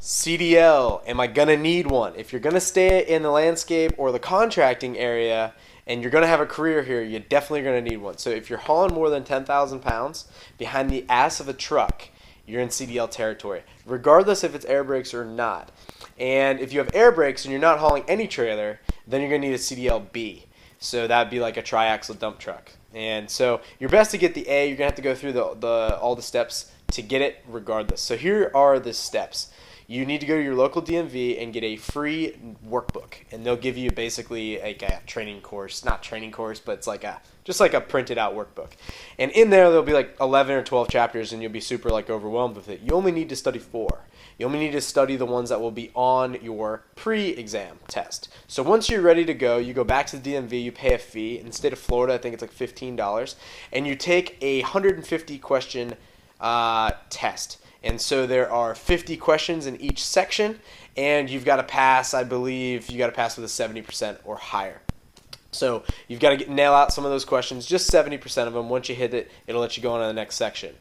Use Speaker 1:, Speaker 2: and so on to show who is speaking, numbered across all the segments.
Speaker 1: CDL, am I going to need one? If you're going to stay in the landscape or the contracting area and you're going to have a career here, you're definitely going to need one. So if you're hauling more than 10,000 pounds behind the ass of a truck, you're in CDL territory, regardless if it's air brakes or not. And if you have air brakes and you're not hauling any trailer, then you're going to need a CDL-B. So that would be like a triaxle dump truck. And so you're best to get the A. You're going to have to go through all the steps to get it regardless. So here are the steps. You need to go to your local DMV and get a free workbook, and they'll give you basically like a training course, not training course, but it's like just like a printed out workbook. And in there'll be like 11 or 12 chapters, and you'll be super like overwhelmed with it. You only need to study 4. You only need to study the ones that will be on your pre-exam test. So once you're ready to go, you go back to the DMV, you pay a fee. In the state of Florida, I think it's like $15, and you take a 150 question test. And so there are 50 questions in each section, and you've got to pass, I believe, you got to pass with a 70% or higher. So you've got to nail out some of those questions, just 70% of them. Once you hit it, it'll let you go on to the next section.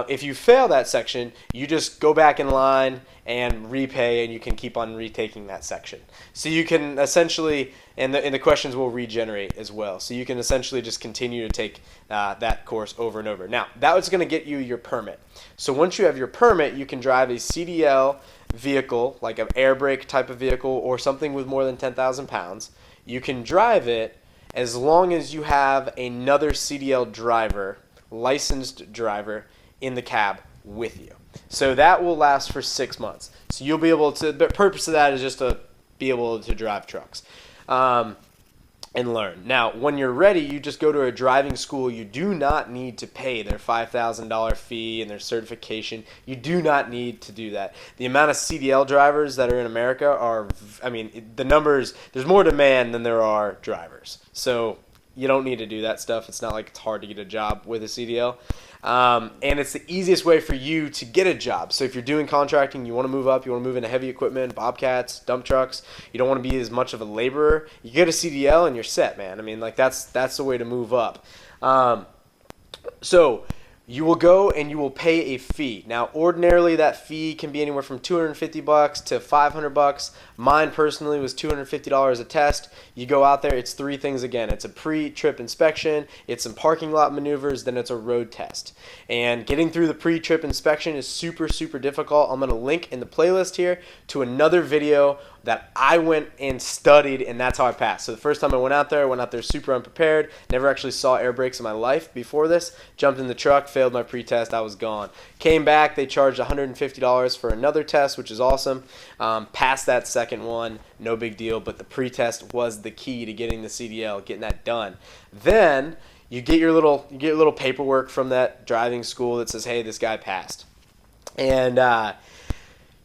Speaker 1: If you fail that section, you just go back in line and repay, and you can keep on retaking that section. So you can essentially, and the questions will regenerate as well. So you can essentially just continue to take that course over and over. Now, that was going to get you your permit. So once you have your permit, you can drive a CDL vehicle, like an air brake type of vehicle or something with more than 10,000 pounds. You can drive it as long as you have another CDL driver, licensed driver, in the cab with you. So that will last for 6 months. So you'll be able to, the purpose of that is just to be able to drive trucks and learn. Now, when you're ready, you just go to a driving school. You do not need to pay their $5,000 fee and their certification. You do not need to do that. The amount of CDL drivers that are in America are, I mean, the numbers, there's more demand than there are drivers. So you don't need to do that stuff. It's not like it's hard to get a job with a CDL. And it's the easiest way for you to get a job. So if you're doing contracting, you want to move up, you want to move into heavy equipment, bobcats, dump trucks, you don't want to be as much of a laborer, you get a CDL and you're set, man. I mean, like that's the way to move up. So you will go and you will pay a fee. Now, ordinarily that fee can be anywhere from $250 to $500. Mine personally was $250 a test. You go out there, it's 3 things again. It's a pre-trip inspection, it's some parking lot maneuvers, then it's a road test. And getting through the pre-trip inspection is super, super difficult. I'm going to link in the playlist here to another video that I went and studied, and that's how I passed. So the first time I went out there super unprepared, never actually saw air brakes in my life before this, jumped in the truck, failed my pre-test, I was gone. Came back, they charged $150 for another test, which is awesome. Passed that second one, no big deal, but the pre-test was the key to getting the CDL, getting that done. Then you get your little paperwork from that driving school that says, hey, this guy passed. And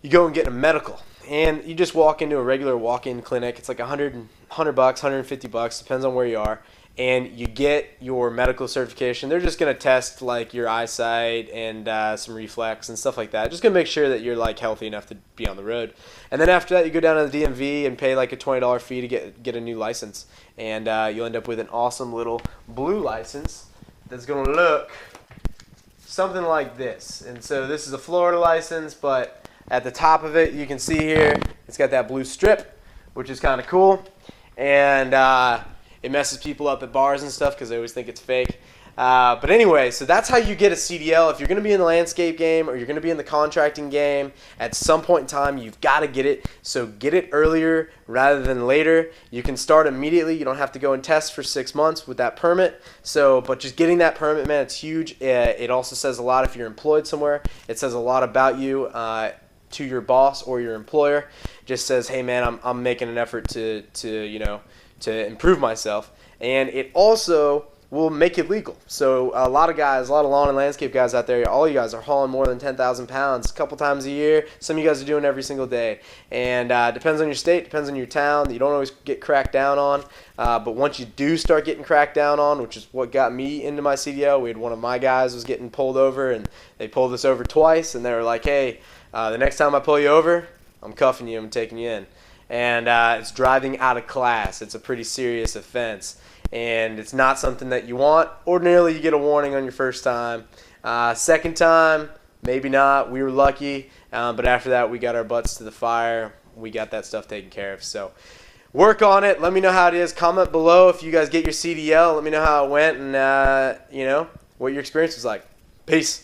Speaker 1: you go and get a medical. And you just walk into a regular walk-in clinic. It's like $100, $150, depends on where you are. And you get your medical certification. They're just going to test like your eyesight and some reflex and stuff like that. Just going to make sure that you're like healthy enough to be on the road. And then after that, you go down to the DMV and pay like a $20 fee to get a new license. And you'll end up with an awesome little blue license that's going to look something like this. And so this is a Florida license, but at the top of it, you can see here, it's got that blue strip, which is kind of cool. And it messes people up at bars and stuff because they always think it's fake. But anyway, so that's how you get a CDL. If you're going to be in the landscape game or you're going to be in the contracting game, at some point in time, you've got to get it. So get it earlier rather than later. You can start immediately. You don't have to go and test for 6 months with that permit. But just getting that permit, man, it's huge. It also says a lot if you're employed somewhere. It says a lot about you to your boss or your employer. Just says, hey man, I'm making an effort to improve myself. And it also will make it legal. So a lot of lawn and landscape guys out there, all you guys are hauling more than 10,000 pounds a couple times a year. Some of you guys are doing every single day. And depends on your state, depends on your town. You don't always get cracked down on. But once you do start getting cracked down on, which is what got me into my CDL, we had one of my guys was getting pulled over, and they pulled us over twice, and they were like, hey, the next time I pull you over, I'm cuffing you, I'm taking you in. And it's driving out of class. It's a pretty serious offense. And it's not something that you want. Ordinarily, you get a warning on your first time. Second time, maybe not. We were lucky. But after that, we got our butts to the fire. We got that stuff taken care of. So work on it. Let me know how it is. Comment below if you guys get your CDL. Let me know how it went and, what your experience was like. Peace.